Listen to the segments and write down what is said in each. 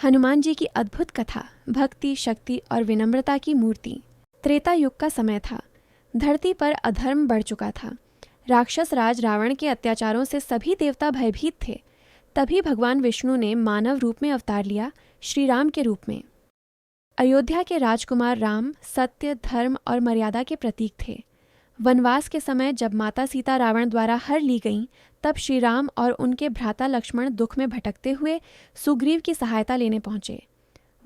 हनुमान जी की अद्भुत कथा भक्ति, शक्ति और विनम्रता की मूर्ति। त्रेता युग का समय था। धरती पर अधर्म बढ़ चुका था। राक्षस राज रावण के अत्याचारों से सभी देवता भयभीत थे। तभी भगवान विष्णु ने मानव रूप में अवतार लिया, श्री राम के रूप में। अयोध्या के राजकुमार राम सत्य, धर्म और मर्यादा के प्रतीक थे। वनवास के समय जब माता सीता रावण द्वारा हर ली गईं, तब श्री राम और उनके भ्राता लक्ष्मण दुख में भटकते हुए सुग्रीव की सहायता लेने पहुंचे।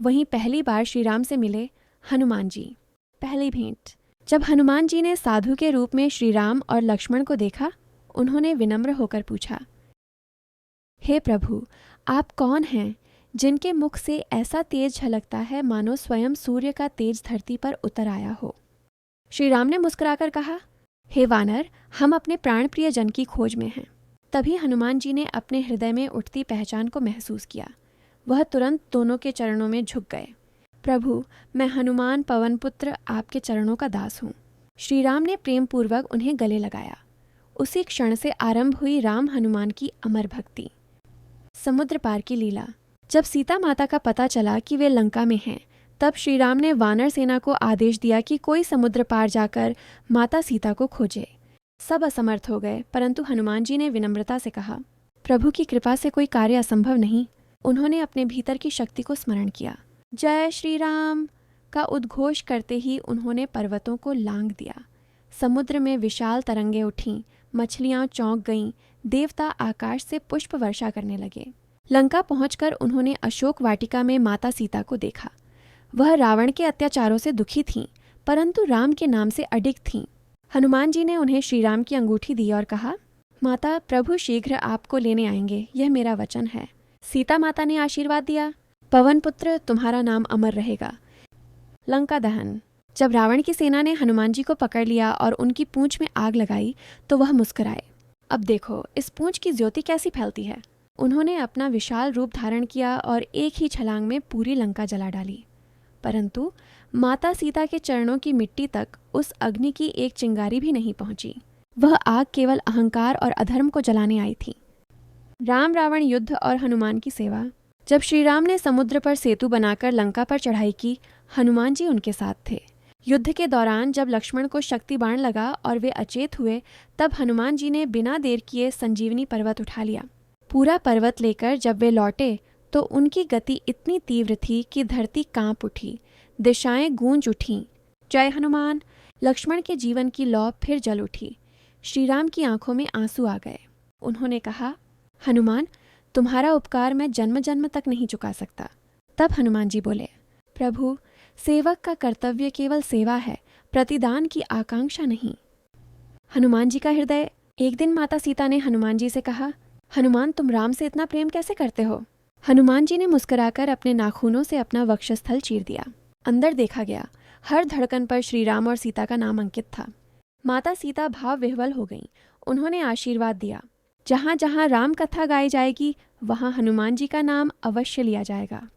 वहीं पहली बार श्री राम से मिले हनुमान जी। पहली भेंट। जब हनुमान जी ने साधु के रूप में श्री राम और लक्ष्मण को देखा, उन्होंने विनम्र होकर पूछा, हे प्रभु, आप कौन हैं जिनके मुख से ऐसा तेज झलकता है मानो स्वयं सूर्य का तेज धरती पर उतर आया हो। श्री राम ने मुस्कुराकर कहा, हे वानर, हम अपने प्राण प्रिय जन की खोज में हैं। तभी हनुमान जी ने अपने हृदय में उठती पहचान को महसूस किया। वह तुरंत दोनों के चरणों में झुक गए। प्रभु, मैं हनुमान पवन पुत्र आपके चरणों का दास हूँ। श्री राम ने प्रेम पूर्वक उन्हें गले लगाया। उसी क्षण से आरंभ हुई राम हनुमान की अमर भक्ति। समुद्र पार की लीला। जब सीता माता का पता चला कि वे लंका में हैं, तब श्री राम ने वानर सेना को आदेश दिया कि कोई समुद्र पार जाकर माता सीता को खोजे। सब असमर्थ हो गए, परंतु हनुमान जी ने विनम्रता से कहा, प्रभु की कृपा से कोई कार्य असंभव नहीं। उन्होंने अपने भीतर की शक्ति को स्मरण किया। जय श्री राम का उद्घोष करते ही उन्होंने पर्वतों को लांघ दिया। समुद्र में विशाल तरंगें उठीं, मछलियां चौंक गईं, देवता आकाश से पुष्प वर्षा करने लगे। लंका पहुंचकर उन्होंने अशोक वाटिका में माता सीता को देखा। वह रावण के अत्याचारों से दुखी थीं, परंतु राम के नाम से अडिग थीं। हनुमान जी ने उन्हें श्री राम की अंगूठी दी और कहा, माता, प्रभु शीघ्र आपको लेने आएंगे, यह मेरा वचन है। सीता माता ने आशीर्वाद दिया, पवन पुत्र, तुम्हारा नाम अमर रहेगा। लंका दहन। जब रावण की सेना ने हनुमान जी को पकड़ लिया और उनकी पूंछ में आग लगाई, तो वह मुस्कुराए। अब देखो इस पूंछ की ज्योति कैसी फैलती है। उन्होंने अपना विशाल रूप धारण किया और एक ही छलांग में पूरी लंका जला डाली। परंतु माता सीता के चरणों की मिट्टी तक उस अग्नि की एक चिंगारी भी नहीं पहुंची। वह आग केवल अहंकार और अधर्म को जलाने आई थी। राम रावण युद्ध और हनुमान की सेवा। जब श्री राम ने समुद्र पर सेतु बनाकर लंका पर चढ़ाई की, हनुमान जी उनके साथ थे। युद्ध के दौरान जब लक्ष्मण को शक्ति बाण लगा और वे अचेत हुए, तब हनुमान जी ने बिना देर किए संजीवनी पर्वत उठा लिया। पूरा पर्वत लेकर जब वे लौटे, तो उनकी गति इतनी तीव्र थी कि धरती कांप उठी, दिशाएं गूंज उठीं। जय हनुमान। लक्ष्मण के जीवन की लौ फिर जल उठी। श्री राम की आंखों में आंसू आ गए। उन्होंने कहा, हनुमान, तुम्हारा उपकार मैं जन्म जन्म तक नहीं चुका सकता। तब हनुमान जी बोले, प्रभु, सेवक का कर्तव्य केवल सेवा है, प्रतिदान की आकांक्षा नहीं। हनुमान जी का हृदय। एक दिन माता सीता ने हनुमान जी से कहा, हनुमान, तुम राम से इतना प्रेम कैसे करते हो? हनुमान जी ने मुस्कुराकर अपने नाखूनों से अपना वक्षस्थल चीर दिया। अंदर देखा गया, हर धड़कन पर श्री राम और सीता का नाम अंकित था। माता सीता भाव विह्वल हो गईं। उन्होंने आशीर्वाद दिया, जहाँ जहाँ राम कथा गाई जाएगी, वहाँ हनुमान जी का नाम अवश्य लिया जाएगा।